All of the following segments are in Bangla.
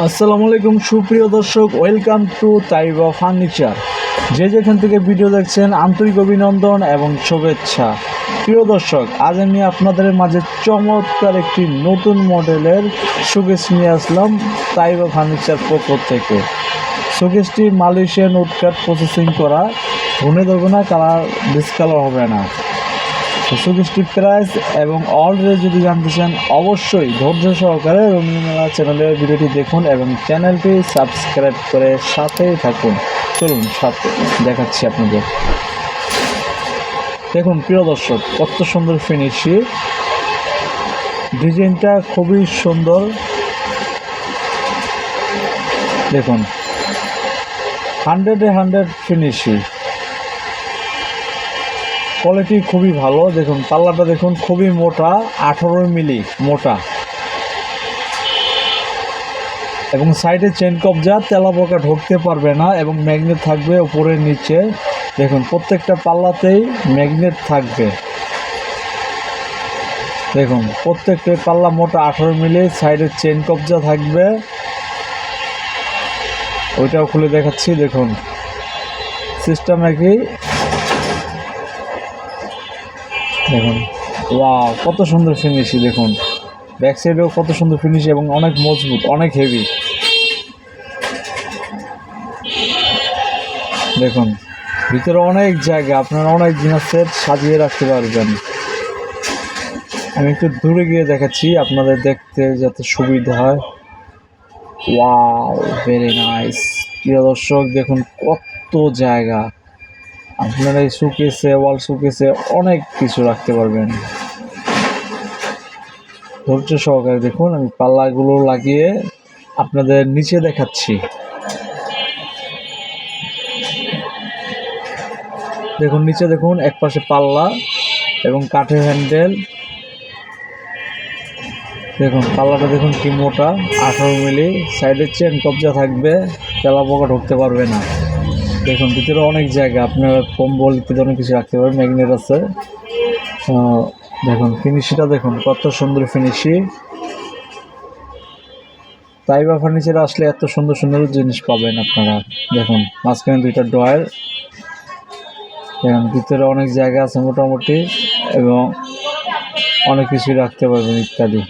আসসালামু আলাইকুম সুপ্রিয় দর্শক, ওয়েলকাম টু তাইবা ফার্নিচার। যে যেখান থেকে ভিডিও দেখছেন আন্তরিক অভিনন্দন এবং শুভেচ্ছা। প্রিয় দর্শক, আজ আমি আপনাদের মাঝে চমৎকার একটি নতুন মডেলের শোকেস নিয়ে আসলাম তাইবা ফার্নিচার পক্ষ থেকে। শোকেসটি মালয়েশিয়ান উডকাট প্রসেসিং করা, ধনে ধরবে না, কালার ডিসকালার হবে না। শোকেসটির প্রাইস এবং অলরেডি যদি জানতে চান অবশ্যই ধৈর্য সহকারে রঙিন মেলা চ্যানেলের ভিডিওটি দেখুন এবং চ্যানেলটি সাবস্ক্রাইব করে সাথেই থাকুন। চলুন সাথে দেখাচ্ছি আপনাদের। দেখুন প্রিয় দর্শক, কত সুন্দর ফিনিশিং, ডিজাইনটা খুবই সুন্দর। দেখুন 100 ফিনিশিং, কোয়ালিটি খুবই ভালো। দেখুন পাল্লাটা দেখুন, খুবই মোটা, 18 মিলি মোটা এবং সাইডে চেন কবজা, তেলা পোকা ঢুকতে পারবে না এবং ম্যাগনেট থাকবে উপরে নিচে। দেখুন প্রত্যেকটা পাল্লাতেই ম্যাগনেট থাকবে। দেখুন প্রত্যেকটা পাল্লা মোটা 18 মিলি, সাইডে চেন কবজা থাকবে। ওইটাও খুলে দেখাচ্ছি। দেখুন সিস্টেম একই। দেখুন ওয়াও, কত সুন্দর ফিনিশিং। দেখুন ব্যাক সাইডেও কত সুন্দর ফিনিশিং এবং অনেক মজবুত, অনেক হেভি। দেখুন ভিতরে অনেক জায়গা, আপনারা অনেক জিনিসের সাজিয়ে রাখতে পারবেন। আমি একটু দূরে গিয়ে দেখাচ্ছি আপনাদের দেখতে যাতে সুবিধা হয়। Wow, very nice. প্রিয় দর্শক দেখুন কত জায়গা, আপনারা এই শোকেসে, ওয়াল শোকেসে অনেক কিছু রাখতে পারবেন। ধৈর্য সহকারে দেখুন, আমি পাল্লাগুলো লাগিয়ে আপনাদের নিচে দেখাচ্ছি। দেখুন নিচে দেখুন, এক পাশে পাল্লা এবং কাঠের হ্যান্ডেল। দেখুন পাল্লাটা দেখুন কি মোটা, 18 মিলি, সাইডের চেন কবজা থাকবে, তেলা পোকা ঢুকতে পারবে না। দেখুন ভিতরে অনেক জায়গা, আপনার কম্বল ইত্যাদি অনেক কিছু রাখতে পারবেন, ম্যাগনেট আছে। দেখুন ফিনিশিংটা দেখুন কত সুন্দর ফিনিশিং। তাইবা ফার্নিচারে আসলে এত সুন্দর সুন্দর জিনিস পাবেন আপনারা। দেখুন মাঝখানে দুইটা ড্রয়ার, দেখুন ভিতরে অনেক জায়গা আছে মোটামুটি এবং অনেক কিছুই রাখতে পারবেন ইত্যাদি।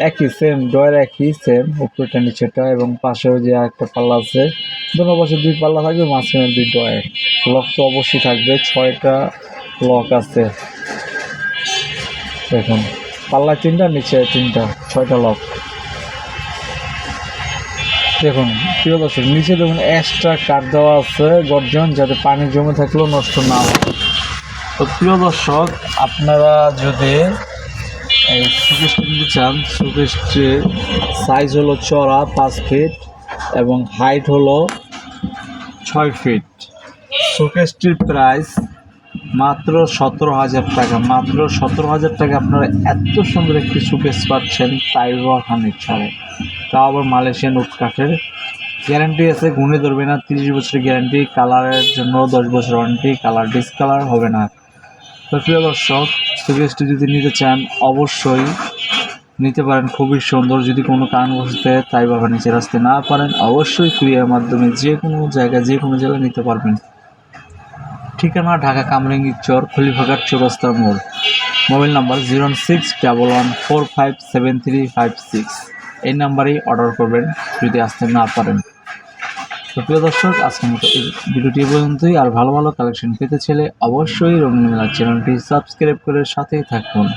একই সেম ড্রয়ার, একই সেম উপরেটা নিচেটা এবং পাশেও যে একটা পাল্লা আছে, দুটো পাশে দুই পাল্লা থাকবে, মাঝখানে দুই ড্রয়ার। লক তো অবশ্যই থাকবে, 6টা লক আছে। দেখুন পাল্লা 3টা, নিচে 3টা, 6টা লক। দেখুন প্রিয় দর্শক, নিচে দেখুন এক্সট্রা কাঠ দেওয়া আছে গর্জন, যাতে পানি জমে থাকলেও নষ্ট না হয়। তো প্রিয় দর্শক, আপনারা যদি এই শোকেসটি নিতে চান, শোকেসটির সাইজ হলো চড়া 5 ফিট এবং হাইট হলো 6 ফিট। শোকেসটির প্রাইস মাত্র 17,000 টাকা। মাত্র 17,000 টাকা আপনারা এত সুন্দর একটি শোকেস পাচ্ছেন তাইবা ফার্নিচারে, তাও আবার মালয়েশিয়ান উড কাঠের। গ্যারান্টি আছে, গুণে ধরবে না, 30 বছরের গ্যারান্টি। কালারের জন্য 10 বছর ওয়ারেন্টি, কালার ডিসকালার হবে না। তো প্রিয় দর্শক, শোকেসটি যদি নিতে চান অবশ্যই নিতে পারেন, খুবই সুন্দর। যদি কোনো কারণবশত তাইবা ফার্নিচার আসতে না পারেন, অবশ্যই কুরিয়ার মাধ্যমে যে কোনো জায়গায় নিতে পারবেন। ঠিকানা ঢাকা কামরাঙ্গীর চর, খলিফাঘাট চৌরাস্তার মোড়। Mobile number 01611457356। এই নাম্বারেই অর্ডার করবেন যদি আসতে না পারেন। তো প্রিয় দর্শক, আজকের মতো এই ভিডিওটি পর্যন্তই। আর ভালো ভালো কালেকশন পেতে চাইলে অবশ্যই রঙিন মেলা চ্যানেলটি সাবস্ক্রাইব করে সাথেই থাকুন।